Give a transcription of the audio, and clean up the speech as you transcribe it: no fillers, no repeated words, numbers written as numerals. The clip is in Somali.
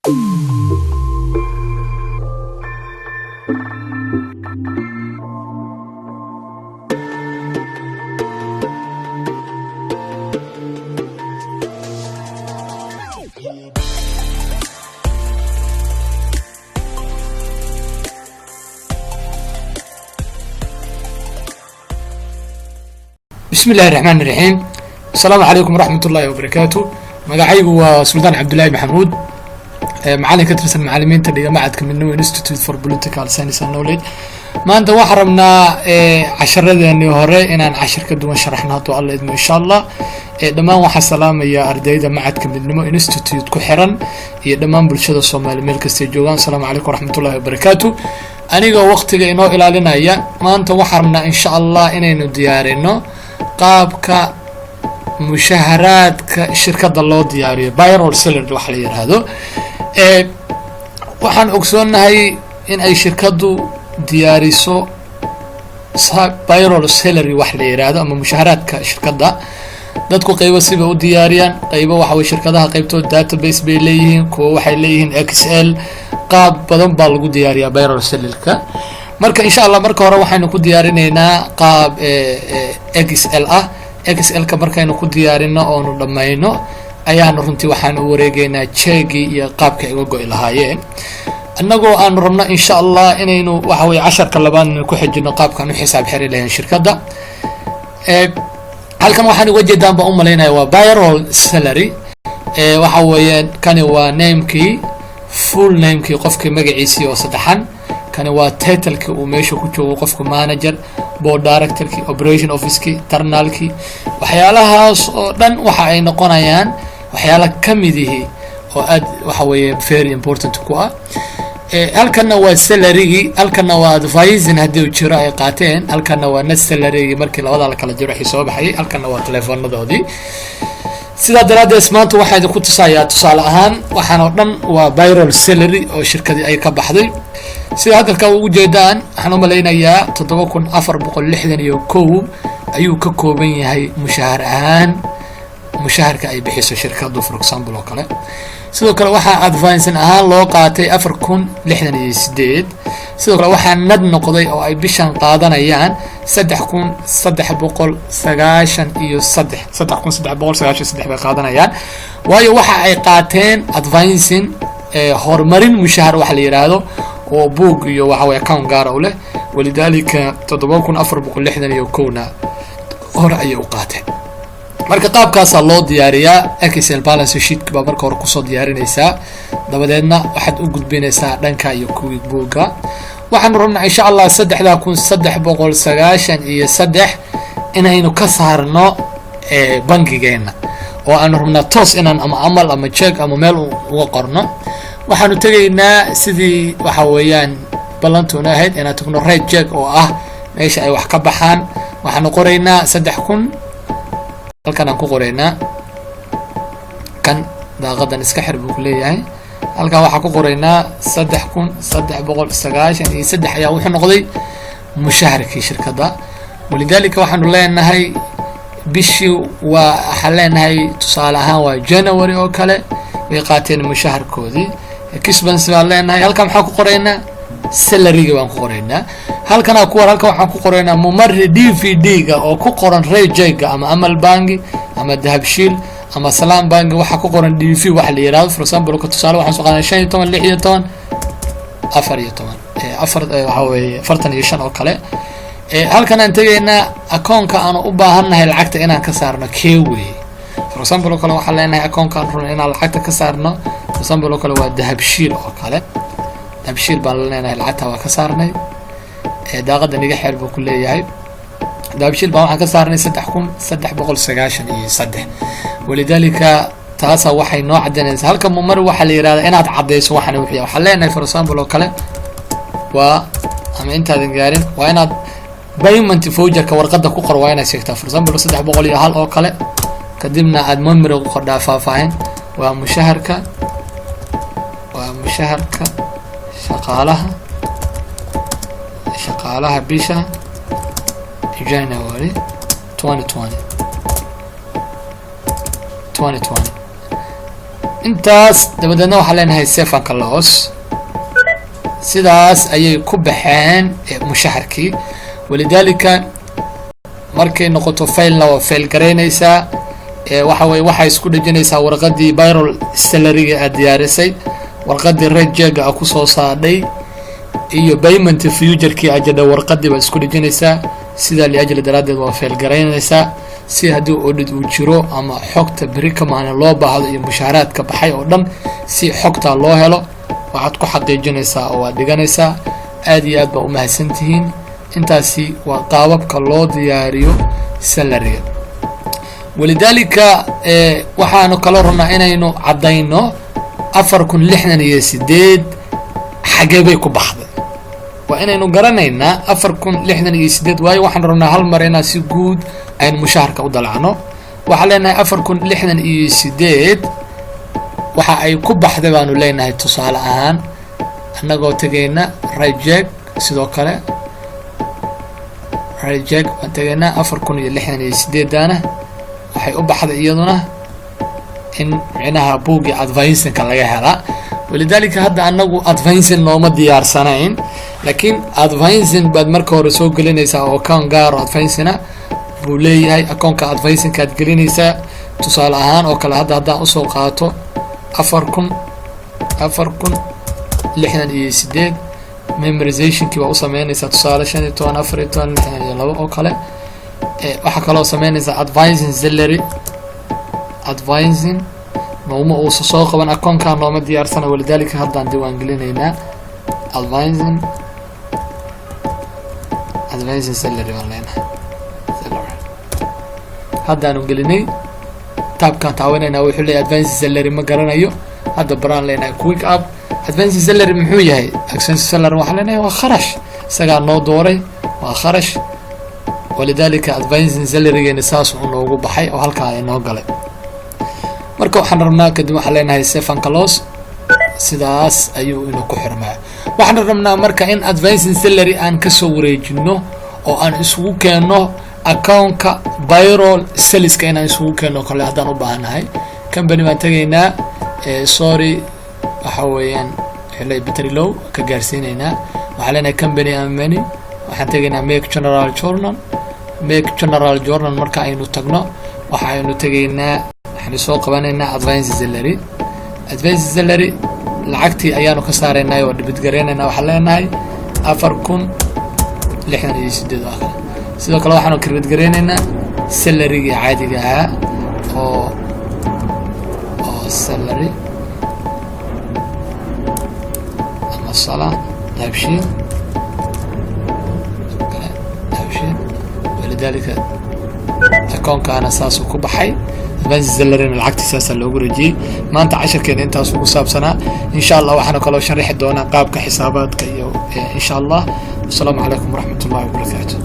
بسم الله الرحمن الرحيم. السلام عليكم ورحمة الله وبركاته. مقاعيق وسلطان عبد الله محمود معالي كترس المعلمين تلقى معدك منه Institute for Political Science and Knowledge. ما أنت وحرمنا عشر ذي أني هراء إن عشر كدوان شرحنا طوال الله إن شاء الله. دمان واحد سلام يا أرديدا معدك منه Institute كحرن دمان بالشدة الصومالي ملك استيجوان. السلام عليكم ورحمة الله وبركاته. أنا وقت إنه إلى لنا يا ما أنت وحرمنا إن شاء الله إنه ديارنا qaabka mushaharaadka shirkada loo diyaariyo payroll salary waxa la yiraahdo waxaan ogsoonahay in ay shirkadu diyaariso payroll salary wax la yiraahdo ama mushaharaadka shirkada dadku qaybo siba u diyaariyaan qaybo waxa way shirkadaha qaybtooda database bay leeyihiin kuwa waxay leeyihiin Excel qaab badan baa lagu diyaariyaa payroll salary-ka marka insha Allah marka hore waxaynu ku diyaarineynaa qaab Excel Excel ka markaynu ku diyaarino oo nu dhamayno ayaanu runtii waxaan u wareegeynaa cheegi iyo qaabka ay uga go'i lahaayeen annagoo aan rabno insha Allah inaynu waxa way 10ka labaad ku xijino qaabkan u xisaab xiri lahayn shirkadda halkan waxaan uga jeedaan baa u maleynaya waa payroll salary waxa weeyaan kani waa name-kii full name-kii qofkii magaciisii oo saddexan كان هو title كي وماشي كوجو قفكو manager board director كي operation office كي internal كي waxyaalahaas oo dhan waxa ay noqonayaan waxyaala kamidii oo aad waxa weeye very important ku ah halkan waa salary halkan waa advising hadii jiro ay qaateen halkan waa net salary markii labada la kala jiro xisaab baxay halkan waa telefonadoodii sida daraadeed maanta waxa ay ku tusayaa tusaale ahaan waxaan oo dhan waa payroll salary oo shirkadii ay ka baxday sida hadalka ugu jeedaan waxaan u maleynayaa 7461 ayuu ka kooban yahay mushahar ahaan mushaharka ay bixiso shirkadu for example oo kale sidoo kale waxa advance ahaan loo qaatay 4068 sidoo kale waxa nad noqday oo ay bishan qaadanayaan 3393 bay qaadanayaan waayo waxa ay qaateen advance horumarin mushahar waxa la yiraahdo oo boog iyo waxa way account gaar ah leh walidaalika 7461 hore ay u qaateen marka qaabkaas loo diyaariyaa Excel balance sheet ba marka hore ku soo diyaarinaysa dabadeedna waxaad u gudbinaysaa dhanka iyo kuwii booga waxaan rabnaa insha Allah 3393 inaynu ka saarno bangigeena oo aan rabnaa toos inaan ama amal ama check ama meel uga qorno waxaanu tagaynaa sidii waxa weeyaan ballantoona ahayd inaan tagno red check oo ah meesha ay wax ka baxaan waxaanu qoraynaa 3000 halkan aan ku qoraynaa kan daaqadan iska xir buu leeyahay halkan waxa ku qoraynaa 3393 ayaa wuxuu noqday mushaharkii shirkadda walidaalika waxaanu leenahay bishii waa xaleenahay tusaale ahaan waa January oo kale way qaateen mushaharkoodii expense baa leenahay halkan waxa ku qoraynaa salary baan ku qoraynaa halkan waxaan ku qoraynaa mumarri DVD-ga oo ku qoran Rayjayga ama Amal Bangi ama Dahabshiil ama Salaam Bangi waxa ku qoran DV waxa la yiraahdo for example ka tusaale waxaan soo qaadanaa 15 waxa weeye 45 oo kale halkan aan tagaynaa account-ka aan u baahannahay lacagta inaan ka saarno keeway for example kale waxa leenahay account-ka aan rabno inaan lacagta ka saarno for example kale waa Dahabshiil oo kale Dahabshiil baan leenahay lacagta waa ka saarnay daaqada niga xeel buu ku leeyahay Dahabshiil baan waxaan ka saarnay 3393 walidaalika taasa waxay noo cadeynaysaa halka mar waxa la yiraahdaa inaad cadeyso waxana wixii waxa leenahay for example oo kale waa ama intaadan gaarin waa inaad payment voucher ka warqada ku qor waa inaad sheegtaa for example 301 oo kale kadibna aad memory ku qordhaa faahfaahin waa mushaharka shaqaalaha bisha January 2020 intaas dabadeedna waxaa leenahay save and close. sidaas ayay ku baxeen mushaharkii. walidaalika markay noqoto failna waa fail garaynaysaa. waxa weeye waxay isku dhajinaysaa warqadii payroll salary aad diyaarisay, warqadii reject ku soo saadhay iyo payment future-kii ajada warqadii ba isku dhajinaysaa. sida li ajli daraadeed waa fail garaynaysaa si haddii audit uu jiro ama xogta beri kamaana loo baahdo iyo mushaaraadka baxay oo dhan si xogta loo helo waxaad ku xaqiijinaysaa oo waad dhiganaysaa. aad iyo aad baa u mahadsantihiin. intaasi waa qaababka loo diyaariyo salary. walidaalika waxaanu kala rabnaa inaynu caddayno 4068 xagee bay ku baxday. waa inaynu garanaynaa 4068 waayo waxaan rabnaa hal mar inaan si guud aynu mushaharka u dalacno. waxaan leenahay 4068 waxa ay ku baxday baanu leenahay tusaale ahaan annagoo tegayna reject. sidoo kale reject waan tegaynaa 4068 daana waxay u baxday iyaduna in micnaha buugi advancing-ka laga helaa. walidaalika hadda anagu advancing nooma diyaarsanayn, laakiin advancing baad marka hore soo gelinaysaa oo account gaaro advancing buu leeyahay. account-ka advancing aad gelinaysaa tusaale ahaan oo kale hadda haddaan usoo qaato 4068 memorizationkii baa u sameynaysaa tusaale 15 14 62 oo kale. waxaa kaloo sameynaysaa advancing salary. advancing nooma uusa soo qaban account-kan nooma diyaarsana. walidaalika haddaan diiwaan gelinaynaa advancing salary baan leenahay. haddaanu gelinay taabkaan taawanaynaa wuxuu leeyahay advancing salary ma garanayo. hadda baraan leenahay quick up. advancing salary muxuu yahay? advancing salary waxaa leenahay waa kharash isagaa noo dooray, waa kharash. walidaalika advancing salarygeena saas uu noogu baxay oo halkaa ay noo galay. marka waxaan rabnaa kadib waxaan leenahay save and close. sidaas ayuu inuu ku xirmaa. waxaan rabnaa marka in advancing salary aan kasoo wareejino oo aan isugu keenno account-ka payroll sales-ka inaan isugu keenno kale haddaan u baahanahay. company baan tegaynaa sorry waxa weeyaan xilay battery low ka gaarsiinaynaa. waxaan leenahay company and many. waxaan tegaynaa make general journal marka aynu tagno waxaynu tegaynaa waxaan soo qabanaynaa advanced salary. lacagtii ayaanu ka saaraynaa oo dibad gareynaynaa. waxaan leenahay 4068 sidoo kale waxaanu dibad gareynaynaa salary-ga caadiga ah oo salary ama sala habshin. walidaalika account-kaana saasuu ku baxay. advanced salary lacagtiisaasa loogu rajiyey. maanta casharkeena intaas ugu saabsanaa. insha allah waxaanu kaloo sharaxi doonaa qaabka xisaabaadka iyo insha allah. wasalaamu calaykum waraxmat ullahi wabarakaatu.